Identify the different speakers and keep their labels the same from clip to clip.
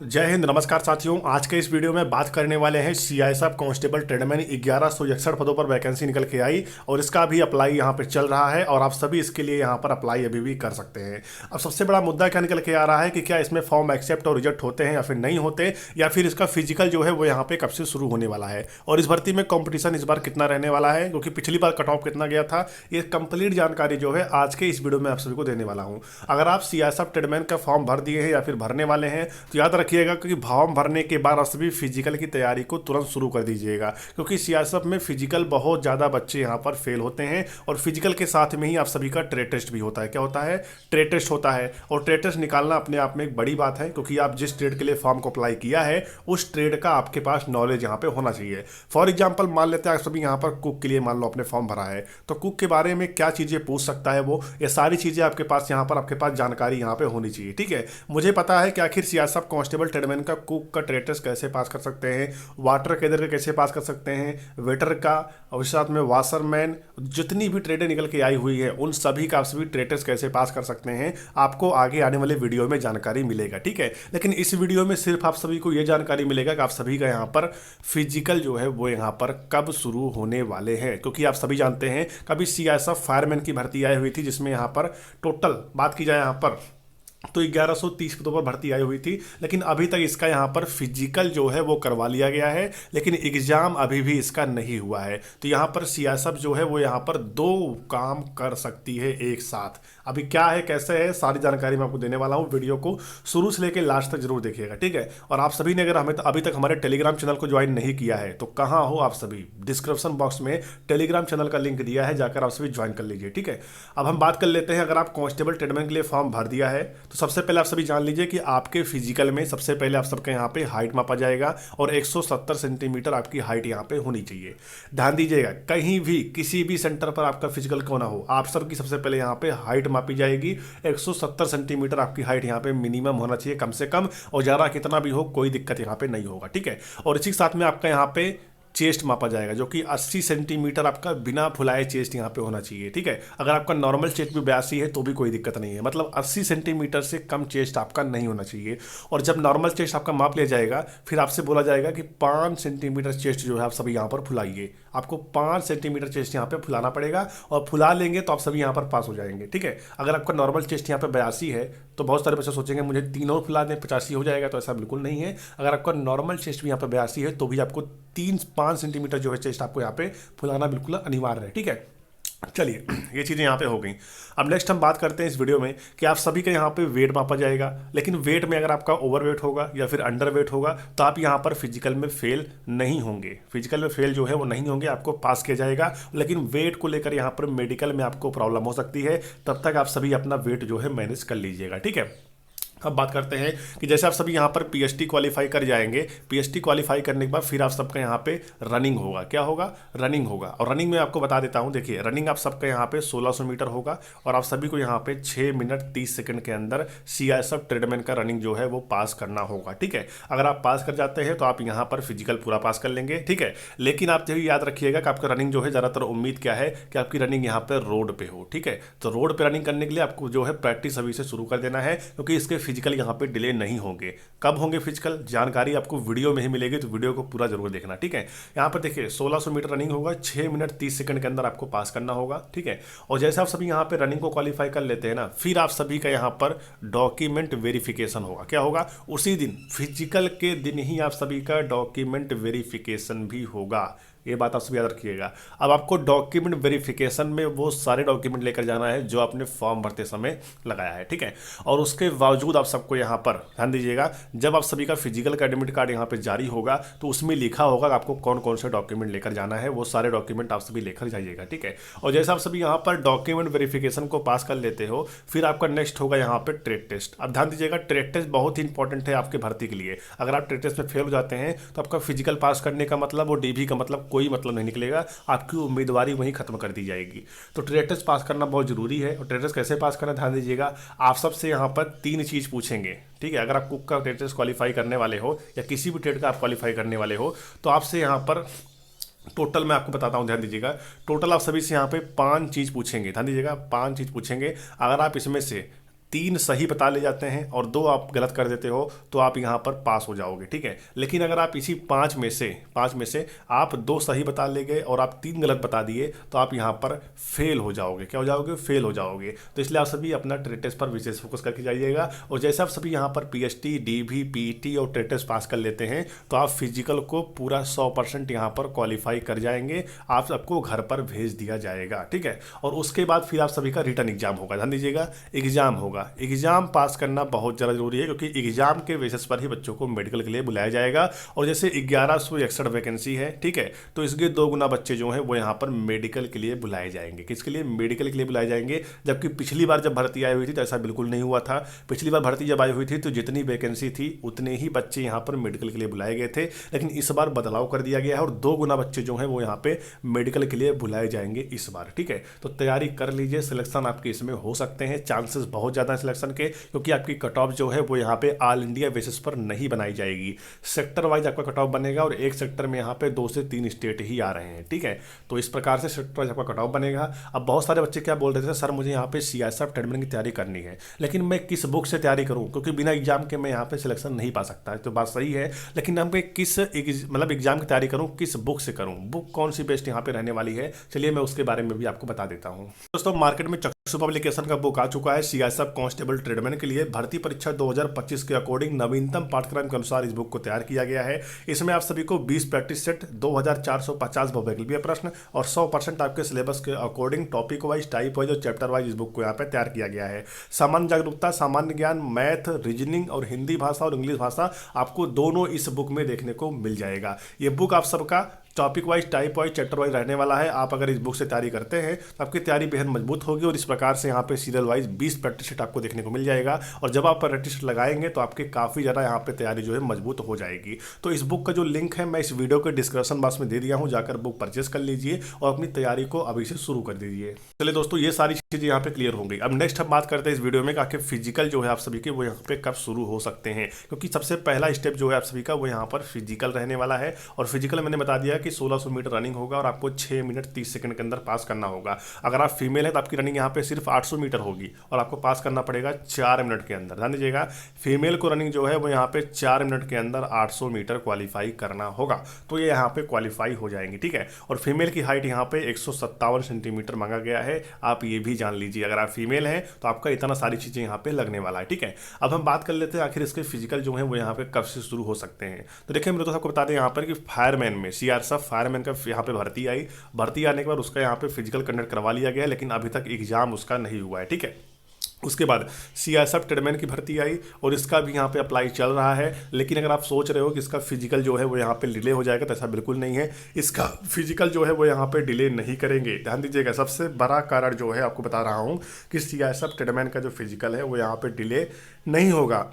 Speaker 1: जय हिंद। नमस्कार साथियों, आज के इस वीडियो में बात करने वाले हैं सीआईएसएफ कांस्टेबल ट्रेडमैन 1161 पदों पर वैकेंसी निकल के आई और इसका भी अप्लाई यहां पे चल रहा है और आप सभी इसके लिए यहां पर अप्लाई अभी भी कर सकते हैं। अब सबसे बड़ा मुद्दा क्या निकल के आ रहा है कि क्या इसमें फॉर्म एक्सेप्ट और रिजेक्ट होते हैं या फिर नहीं होते, या फिर इसका फिजिकल जो है वो यहाँ पे कब से शुरू होने वाला है और इस भर्ती में कॉम्पिटिशन इस बार कितना रहने वाला है, क्योंकि पिछली बार कट ऑफ कितना गया था। ये कंप्लीट जानकारी जो है आज के इस वीडियो में आप सभी को देने वाला हूँ। अगर आप सीआईएसएफ ट्रेडमैन का फॉर्म भर दिए हैं या फिर भरने वाले हैं तो याद रखिएगा कि फॉर्म भरने के बाद आप सभी फिजिकल की तैयारी को तुरंत शुरू कर दीजिएगा, क्योंकि सीआईएसएफ में फिजिकल बहुत ज़्यादा बच्चे यहाँ पर फेल होते हैं और फिजिकल के साथ में ही आप सभी का ट्रेड टेस्ट भी होता है। क्या होता है? ट्रेड टेस्ट होता है और ट्रेड टेस्ट निकालना अपने आप में एक बड़ी बात है, क्योंकि आप जिस ट्रेड के लिए फॉर्म को अप्लाई किया है उस ट्रेड का आपके पास नॉलेज यहाँ पे होना चाहिए। फॉर एग्जाम्पल मान लेते हैं आप सभी यहाँ पर कुक के लिए मान लो आपने फॉर्म भरा है, तो कुक के बारे में क्या चीज़ें पूछ सकता है वो, ये सारी चीज़ें आपके पास यहाँ पर आपके पास जानकारी यहाँ पे होनी चाहिए। ठीक है, मुझे पता है कि आखिर सीआईएसएफ कांस्टेबल ट्रेडमैन का कुक का ट्रेड टेस्ट कैसे पास कर सकते हैं, वाटर कैडर का कैसे पास कर सकते हैं, वेटर का, और साथ में वाशरमैन, जितनी भी ट्रेडें निकल के आई हुई है उन सभी का आप सभी ट्रेड टेस्ट कैसे पास कर सकते हैं, आपको आगे आने वाले वीडियो में जानकारी मिलेगा। ठीक है, लेकिन इस वीडियो में सिर्फ आप सभी को यह जानकारी मिलेगा कि आप सभी का यहाँ पर फिजिकल जो है वो यहाँ पर कब शुरू होने वाले हैं, क्योंकि आप सभी जानते हैं कभी सीआईएसएफ फायरमैन की भर्ती आई हुई थी जिसमें यहाँ पर टोटल बात की जाए यहाँ पर तो 1130 पदों पर भर्ती आई हुई थी, लेकिन अभी तक इसका यहाँ पर फिजिकल जो है वो करवा लिया गया है, लेकिन एग्जाम अभी भी इसका नहीं हुआ है। तो यहाँ पर सीआईएसएफ जो है वो यहाँ पर दो काम कर सकती है एक साथ। अभी क्या है कैसे है सारी जानकारी मैं आपको देने वाला हूँ, वीडियो को शुरू से लेकर लास्ट तक जरूर देखिएगा। ठीक है, और आप सभी ने अगर हमें अभी तक हमारे टेलीग्राम चैनल को ज्वाइन नहीं किया है तो कहाँ हो आप सभी, डिस्क्रिप्शन बॉक्स में टेलीग्राम चैनल का लिंक दिया है, जाकर आप सभी ज्वाइन कर लीजिए। ठीक है, अब हम बात कर लेते हैं, अगर आप कांस्टेबल ट्रेडमैन के लिए फॉर्म भर दिया है तो सबसे पहले आप सभी जान लीजिए कि आपके फिजिकल में सबसे पहले आप सबके यहाँ पे हाइट मापा जाएगा और 170 सेंटीमीटर आपकी हाइट यहाँ पे होनी चाहिए। ध्यान दीजिएगा, कहीं भी किसी भी सेंटर पर आपका फिजिकल क्यों ना हो, आप सबकी सबसे पहले यहाँ पे हाइट मापी जाएगी। 170 सेंटीमीटर आपकी हाइट यहाँ पे मिनिमम होना चाहिए कम से कम, और ज़्यादा कितना भी हो कोई दिक्कत यहाँ पे नहीं होगा। ठीक है, और इसी के साथ में आपका यहाँ पे चेस्ट मापा जाएगा जो कि 80 सेंटीमीटर आपका बिना फुलाए चेस्ट यहाँ पे होना चाहिए। ठीक है, अगर आपका नॉर्मल चेस्ट भी 82 है तो भी कोई दिक्कत नहीं है, मतलब 80 सेंटीमीटर से कम चेस्ट आपका नहीं होना चाहिए। और जब नॉर्मल चेस्ट आपका माप लिया जाएगा फिर आपसे बोला जाएगा कि 5 सेंटीमीटर चेस्ट जो है आप सभी यहाँ पर फुलाइए। आपको 5 सेंटीमीटर चेस्ट यहाँ पे फुलाना पड़ेगा और फुला लेंगे तो आप सभी यहाँ पर पास हो जाएंगे। ठीक है, अगर आपका नॉर्मल चेस्ट यहाँ पे 82 है तो बहुत सारे बच्चे सोचेंगे मुझे तीनों फुला दें 85 हो जाएगा, तो ऐसा बिल्कुल नहीं है। अगर आपका नॉर्मल चेस्ट भी यहाँ पे 82 है तो भी आपको 3-5 सेंटीमीटर जो है चेस्ट आपको यहाँ पे फुलाना बिल्कुल अनिवार्य है। ठीक है, चलिए ये चीज़ें यहाँ पे हो गई। अब नेक्स्ट हम बात करते हैं इस वीडियो में कि आप सभी का यहाँ पे वेट मापा जाएगा, लेकिन वेट में अगर आपका ओवर वेट होगा या फिर अंडर वेट होगा तो आप यहाँ पर फिजिकल में फेल नहीं होंगे। फिजिकल में फेल जो है वो नहीं होंगे, आपको पास किया जाएगा। लेकिन वेट को लेकर यहाँ पर मेडिकल में आपको प्रॉब्लम हो सकती है, तब तक आप सभी अपना वेट जो है मैनेज कर लीजिएगा। ठीक है, अब बात करते हैं कि जैसे आप सभी यहाँ पर पीएचडी क्वालिफाई कर जाएंगे, पीएचडी क्वालिफाई करने के बाद फिर आप सबका यहाँ पे रनिंग होगा। क्या होगा? रनिंग होगा। और रनिंग में आपको बता देता हूँ, देखिए रनिंग आप सबका यहाँ पे 1600 मीटर होगा और आप सभी को यहाँ पे 6 मिनट 30 सेकंड के अंदर सीआईएसएफ ट्रेडमैन का रनिंग जो है वो पास करना होगा। ठीक है, अगर आप पास कर जाते हैं तो आप यहाँ पर फिजिकल पूरा पास कर लेंगे। ठीक है, लेकिन आप यही याद रखिएगा कि आपका रनिंग जो है ज़्यादातर उम्मीद क्या है कि आपकी रनिंग यहाँ पर रोड पर हो। ठीक है, तो रोड पर रनिंग करने के लिए आपको जो है प्रैक्टिस अभी से शुरू कर देना है, क्योंकि इसके फिजिकल यहाँ पे डिले नहीं होंगे। कब होंगे फिजिकल, जानकारी आपको वीडियो में ही मिलेगी, तो वीडियो को पूरा जरूर देखना। ठीक है, यहाँ पर देखिए 1600 मीटर रनिंग होगा, 6 मिनट 30 सेकंड के अंदर आपको पास करना होगा। ठीक है, और जैसे आप सभी यहाँ पे रनिंग को क्वालिफाई कर लेते हैं ना, फिर आप सभी का यहाँ पर डॉक्यूमेंट वेरिफिकेशन होगा। क्या होगा? उसी दिन फिजिकल के दिन ही आप सभी का डॉक्यूमेंट वेरिफिकेशन भी होगा। ये बात आप सब याद रखिएगा। अब आपको डॉक्यूमेंट वेरिफिकेशन में वो सारे डॉक्यूमेंट लेकर जाना है जो आपने फॉर्म भरते समय लगाया है। ठीक है, और उसके बावजूद आप सबको यहाँ पर ध्यान दीजिएगा, जब आप सभी का फिजिकल का एडमिट कार्ड यहाँ पे जारी होगा तो उसमें लिखा होगा कि आपको कौन कौन से डॉक्यूमेंट लेकर जाना है, वो सारे डॉक्यूमेंट आप सभी लेकर जाइएगा। ठीक है, और जैसे आप सभी यहाँ पर डॉक्यूमेंट वेरिफिकेशन को पास कर लेते हो फिर आपका नेक्स्ट होगा यहाँ पर ट्रेड टेस्ट। अब ध्यान दीजिएगा, ट्रेड टेस्ट बहुत ही इंपॉर्टेंट है आपके भर्ती के लिए। अगर आप ट्रेड टेस्ट में फेल हो जाते हैं तो आपका फिजिकल पास करने का मतलब और डीवी का मतलब कोई मतलब नहीं निकलेगा, आपकी उम्मीदवारी वहीं खत्म कर दी जाएगी। तो ट्रेड टेस्ट पास करना बहुत जरूरी है। और ट्रेड टेस्ट कैसे पास करना, ध्यान दीजिएगा, आप सबसे यहाँ पर 3 चीज़ पूछेंगे। ठीक है, अगर आप कुक का ट्रेड टेस्ट क्वालिफाई करने वाले हो या किसी भी ट्रेड का आप क्वालिफाई करने वाले हो तो आपसे यहाँ पर टोटल मैं आपको बताता हूँ, ध्यान दीजिएगा, टोटल आप सभी से यहाँ पे 5 चीज़ पूछेंगे। ध्यान दीजिएगा, 5 चीज़ पूछेंगे। अगर आप इसमें से 3 सही बता ले जाते हैं और 2 आप गलत कर देते हो तो आप यहाँ पर पास हो जाओगे, ठीक है। लेकिन अगर आप इसी 5 में से आप 2 सही बता ले गए और आप 3 गलत बता दिए तो आप यहाँ पर फेल हो जाओगे। क्या हो जाओगे? फेल हो जाओगे। तो इसलिए आप सभी अपना ट्रेड टेस्ट पर विशेष फोकस करके जाइएगा। और जैसे आप सभी यहाँ पर पीएचटी, डीवी, पीईटी और ट्रेड टेस्ट पास कर लेते हैं तो आप फिजिकल को पूरा 100% यहाँ पर क्वालिफाई कर जाएंगे। आप सबको घर पर भेज दिया जाएगा, ठीक है। और उसके बाद फिर आप सभी का रिटर्न एग्जाम होगा। ध्यान दीजिएगा, एग्जाम होगा। एग्जाम पास करना बहुत ज़्यादा जरूरी है क्योंकि एग्जाम के बेसिस पर ही बच्चों को मेडिकल के लिए बुलाया जाएगा। और जैसे 1161 वैकेंसी है, ठीक है, तो इसके 2 गुना बच्चे जो हैं वो यहाँ पर मेडिकल के लिए बुलाए जाएंगे। किसके लिए? मेडिकल के लिए बुलाए जाएंगे। जबकि पिछली बार जब भर्ती आई हुई थी तो ऐसा बिल्कुल नहीं हुआ था। पिछली बार भर्ती जब आई हुई थी तो जितनी वैकेंसी थी उतने ही बच्चे यहाँ पर मेडिकल के लिए बुलाए गए थे। लेकिन इस बार बदलाव कर दिया गया है और 2 गुना बच्चे जो हैं वो यहाँ पे मेडिकल के लिए बुलाए जाएंगे इस बार, ठीक है। तो तैयारी कर लीजिए, सिलेक्शन आपके इसमें हो सकते हैं। चांसेस बहुत ज़्यादा है सिलेक्शन के, क्योंकि आपकी कट ऑफ जो है वो यहाँ पे ऑल इंडिया बेसिस पर नहीं बनाई जाएगी। सेक्टर वाइज आपका कट ऑफ बनेगा और एक सेक्टर में यहाँ पे 2 से 3 स्टेट ही आ रहे हैं, ठीक है। तो इस प्रकार से सेक्टर वाइज आपका कट ऑफ बनेगा। अब बहुत सारे बच्चे क्या बोल रहे थे, सर मुझे यहाँ पे सीआईएसएफ ट्रेडमैन की तैयारी करनी है, लेकिन मैं किस बुक से तैयारी करूँ, क्योंकि बिना एग्जाम के मैं यहाँ पे सिलेक्शन नहीं पा सकता है। तो बात सही है, लेकिन हम किस मतलब एग्जाम की तैयारी करूँ, किस बुक से करूँ, बुक कौन सी बेस्ट यहाँ पे रहने वाली है, चलिए मैं उसके बारे में भी आपको बता देता हूँ। दोस्तों, मार्केट में चक्षु पब्लिकेशन का बुक आ चुका है सीआईएसएफ कांस्टेबल ट्रेडमैन के लिए। भर्ती परीक्षा 2025 के अकॉर्डिंग नवीनतम पाठ्यक्रम के अनुसार इस बुक को तैयार किया गया है। इसमें आप सभी को 20 प्रैक्टिस सेट, 2450 बहुविकल्पीय प्रश्न और 100% आपके सिलेबस के according topic wise, type wise और चैप्टर वाइज इस बुक को यहाँ पे तैयार किया गया है। सामान्य जागरूकता, सामान्य ज्ञान, मैथ, रीजनिंग और हिंदी भाषा और इंग्लिश भाषा आपको दोनों इस बुक में देखने को मिल जाएगा। ये बुक आप सबका topic wise, type wise, chapter wise रहने वाला है। आप अगर इस बुक से तैयारी करते हैं तो आपकी तैयारी बेहद मजबूत होगी। और इस प्रकार से यहाँ पे सीरियल वाइज 20 प्रैक्टिस सेट आपको देखने को मिल जाएगा। और जब आप प्रैक्टिस सेट लगाएंगे तो आपके काफ़ी ज़्यादा यहाँ पे तैयारी जो है मजबूत हो जाएगी। तो इस बुक का जो लिंक है मैं इस वीडियो के डिस्क्रिप्शन बॉक्स में दे दिया हूँ, जाकर बुक परचेस कर लीजिए और अपनी तैयारी को अभी से शुरू कर दीजिए। चलिए दोस्तों, ये सारी चीज़ें यहाँ पे क्लियर हो गई। अब नेक्स्ट हम बात करते हैं इस वीडियो में कि फिजिकल जो है आप सभी के वो यहाँ पे कब शुरू हो सकते हैं, क्योंकि सबसे पहला स्टेप जो है आप सभी का वो यहाँ पर फिजिकल रहने वाला है। और फिजिकल मैंने बता दिया कि 1600 मीटर रनिंग होगा और आपको 6 मिनट 30 सेकंड के अंदर पास करना होगा। अगर आप फीमेल है तो आपकी रनिंग यहाँ पे सिर्फ 800 मीटर होगी और आपको पास करना पड़ेगा 4 मिनट के अंदर। ध्यान दीजिएगा, फीमेल को रनिंग जो है वो यहाँ पे 4 मिनट के अंदर 800 मीटर क्वालिफाई करना होगा, तो ये यहाँ पे क्वालिफाई हो जाएंगी, ठीक है। और फीमेल की हाइट यहाँ पे 157 सेंटीमीटर मांगा गया है, आप ये भी जान लीजिए। अगर आप फीमेल हैं तो आपका इतना सारी चीज़ें यहाँ पे लगने वाला है, ठीक है। अब हम बात कर लेते हैं आखिर इसके फिजिकल जो है वो यहाँ पे कब से शुरू हो सकते हैं। तो देखिए, मेरे तो आपको बता दें यहाँ पर कि फायरमैन में सीआरएसएफ फायरमैन का यहाँ पे भर्ती आने के बाद उसका यहाँ पे फिजिकल कंडक्ट करवा लिया गया है, लेकिन अभी तक एग्जाम उसका नहीं हुआ है, ठीक है। उसके बाद सीआईएसएफ ट्रेडमैन की भर्ती आई और इसका भी यहाँ पे अप्लाई चल रहा है। लेकिन अगर आप सोच रहे हो कि इसका फिजिकल जो है वो यहाँ पे डिले हो जाएगा, तो ऐसा बिल्कुल नहीं है। इसका फिजिकल जो है वो यहाँ पे डिले नहीं करेंगे। ध्यान दीजिएगा, सबसे बड़ा कारण जो है आपको बता रहा हूँ कि सीआईएसएफ ट्रेडमैन का जो फिजिकल है वो यहाँ पे डिले नहीं होगा।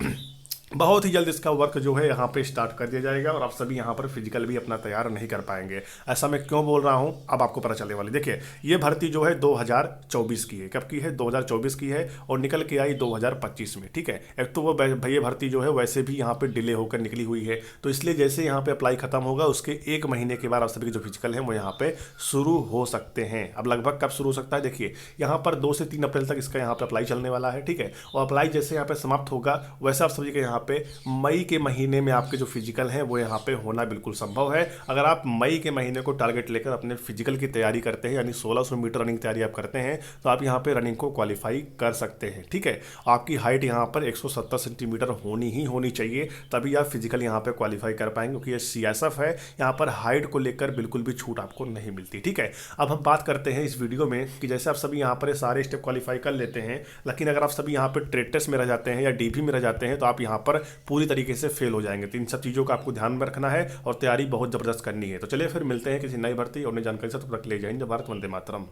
Speaker 1: बहुत ही जल्द इसका वर्क जो है यहाँ पे स्टार्ट कर दिया जाएगा और आप सभी यहाँ पर फिजिकल भी अपना तैयार नहीं कर पाएंगे। ऐसा मैं क्यों बोल रहा हूँ अब आपको पता चलने वाली। देखिए, ये भर्ती जो है 2024 की है। कब की है? 2024 की है और निकल के आई 2025 में, ठीक है। एक तो वो भैया भर्ती जो है वैसे भी यहाँ पे डिले होकर निकली हुई है, तो इसलिए जैसे यहाँ पे अप्लाई खत्म होगा उसके 1 महीने के बाद आप सभी के जो फिजिकल है वो यहाँ पे शुरू हो सकते हैं। अब लगभग कब शुरू हो सकता है? देखिए, यहाँ पर 2 से 3 अप्रैल तक इसका यहाँ पे अप्लाई चलने वाला है, ठीक है। और अप्लाई जैसे यहाँ पे समाप्त होगा वैसे आप सभी के यहाँ पे मई के महीने में आपके जो फिजिकल हैं वो यहाँ पे होना बिल्कुल संभव है। अगर आप मई के महीने को टारगेट लेकर अपने फिजिकल की तैयारी करते हैं, यानी 1600 मीटर रनिंग तैयारी आप करते हैं, तो आप यहाँ पे रनिंग को क्वालिफाई कर सकते हैं, ठीक है। आपकी हाइट यहाँ पर 170 सेंटीमीटर होनी चाहिए, तभी आप फिजिकल यहाँ पे क्वालिफाई कर पाएंगे, क्योंकि ये सीएसएफ है। यहाँ पर हाइट को लेकर बिल्कुल भी छूट आपको नहीं मिलती, ठीक है। अब हम बात करते हैं इस वीडियो में कि जैसे आप सभी यहाँ पर सारे स्टेप क्वालिफाई कर लेते हैं, लेकिन अगर आप सभी यहाँ पर ट्रेड टेस्ट में रह जाते हैं या डीपी में रह जाते हैं तो आप यहाँ पर पूरी तरीके से फेल हो जाएंगे। तो इन सब चीज़ों का आपको ध्यान में रखना है और तैयारी बहुत ज़बरदस्त करनी है। तो चलिए फिर मिलते हैं किसी नई भर्ती और नई जानकारी से। तब तक ले जाएंगे। भारत वंदे मातरम।